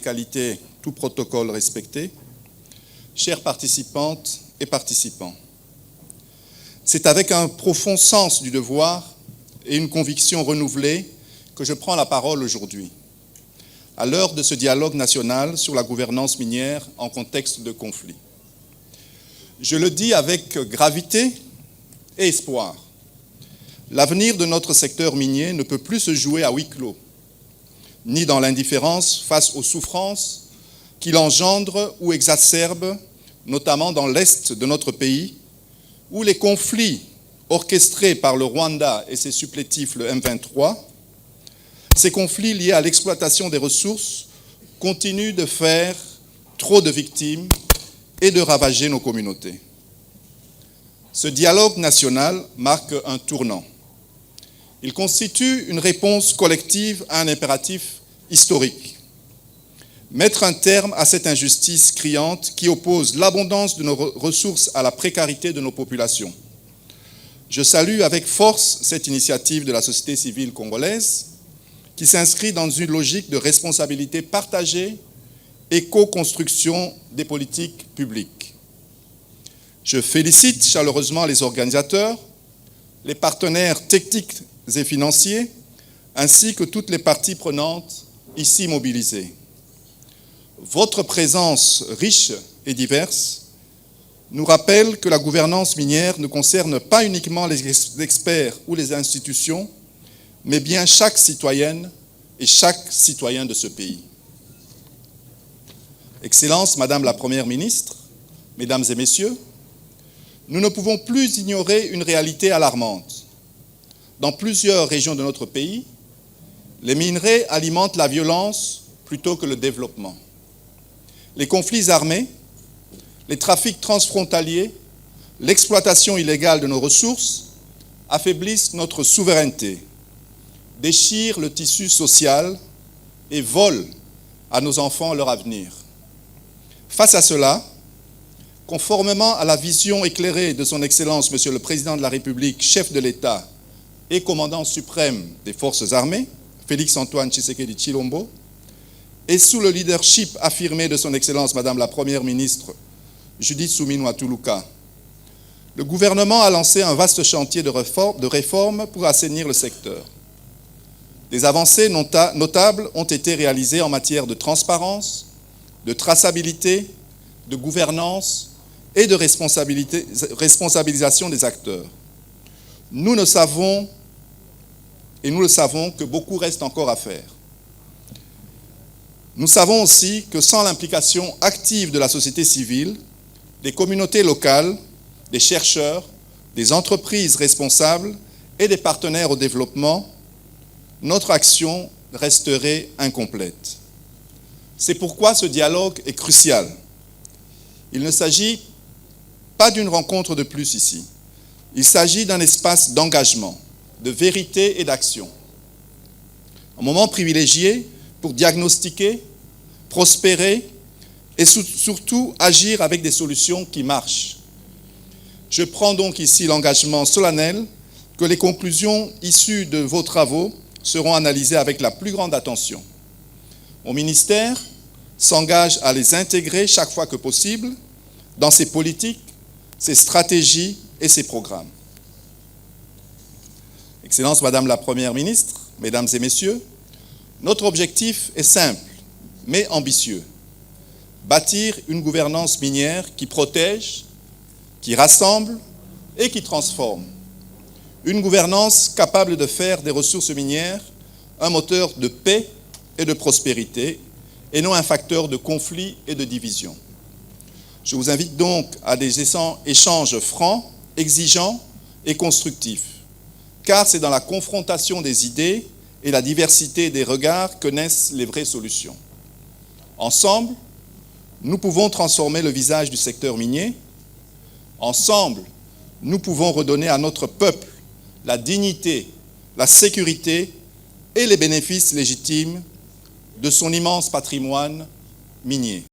Qualité, tout protocole respecté, chères participantes et participants, c'est avec un profond sens du devoir et une conviction renouvelée que je prends la parole aujourd'hui, à l'heure de ce dialogue national sur la gouvernance minière en contexte de conflit. Je le dis avec gravité et espoir. L'avenir de notre secteur minier ne peut plus se jouer à huis clos, ni dans l'indifférence face aux souffrances qu'il engendre ou exacerbe, notamment dans l'est de notre pays, où les conflits orchestrés par le Rwanda et ses supplétifs, le M23, ces conflits liés à l'exploitation des ressources continuent de faire trop de victimes et de ravager nos communautés. Ce dialogue national marque un tournant. Il constitue une réponse collective à un impératif historique. Mettre un terme à cette injustice criante qui oppose l'abondance de nos ressources à la précarité de nos populations. Je salue avec force cette initiative de la société civile congolaise qui s'inscrit dans une logique de responsabilité partagée et co-construction des politiques publiques. Je félicite chaleureusement les organisateurs, les partenaires techniques et financiers, ainsi que toutes les parties prenantes ici mobilisées. Votre présence riche et diverse nous rappelle que la gouvernance minière ne concerne pas uniquement les experts ou les institutions, mais bien chaque citoyenne et chaque citoyen de ce pays. Excellences, Madame la Première ministre, Mesdames et Messieurs, nous ne pouvons plus ignorer une réalité alarmante. Dans plusieurs régions de notre pays, les minerais alimentent la violence plutôt que le développement. Les conflits armés, les trafics transfrontaliers, l'exploitation illégale de nos ressources affaiblissent notre souveraineté, déchirent le tissu social et volent à nos enfants leur avenir. Face à cela, conformément à la vision éclairée de son Excellence, Monsieur le Président de la République, chef de l'État et commandant suprême des forces armées, Félix-Antoine Tshisekedi Tshilombo, et sous le leadership affirmé de son Excellence, Madame la Première ministre, Judith Suminwa Tuluka, le gouvernement a lancé un vaste chantier de réforme pour assainir le secteur. Des avancées notables ont été réalisées en matière de transparence, de traçabilité, de gouvernance et de responsabilisation des acteurs. Nous le savons que beaucoup reste encore à faire. Nous savons aussi que sans l'implication active de la société civile, des communautés locales, des chercheurs, des entreprises responsables et des partenaires au développement, notre action resterait incomplète. C'est pourquoi ce dialogue est crucial. Il ne s'agit pas d'une rencontre de plus ici. Il s'agit d'un espace d'engagement, de vérité et d'action. Un moment privilégié pour diagnostiquer, prospérer et surtout agir avec des solutions qui marchent. Je prends donc ici l'engagement solennel que les conclusions issues de vos travaux seront analysées avec la plus grande attention. Mon ministère s'engage à les intégrer chaque fois que possible dans ses politiques, ses stratégies et ses programmes. Excellence, Madame la Première ministre, Mesdames et Messieurs, notre objectif est simple, mais ambitieux. Bâtir une gouvernance minière qui protège, qui rassemble et qui transforme. Une gouvernance capable de faire des ressources minières un moteur de paix et de prospérité, et non un facteur de conflit et de division. Je vous invite donc à des échanges francs, exigeants et constructifs, car c'est dans la confrontation des idées et la diversité des regards que naissent les vraies solutions. Ensemble, nous pouvons transformer le visage du secteur minier. Ensemble, nous pouvons redonner à notre peuple la dignité, la sécurité et les bénéfices légitimes de son immense patrimoine minier.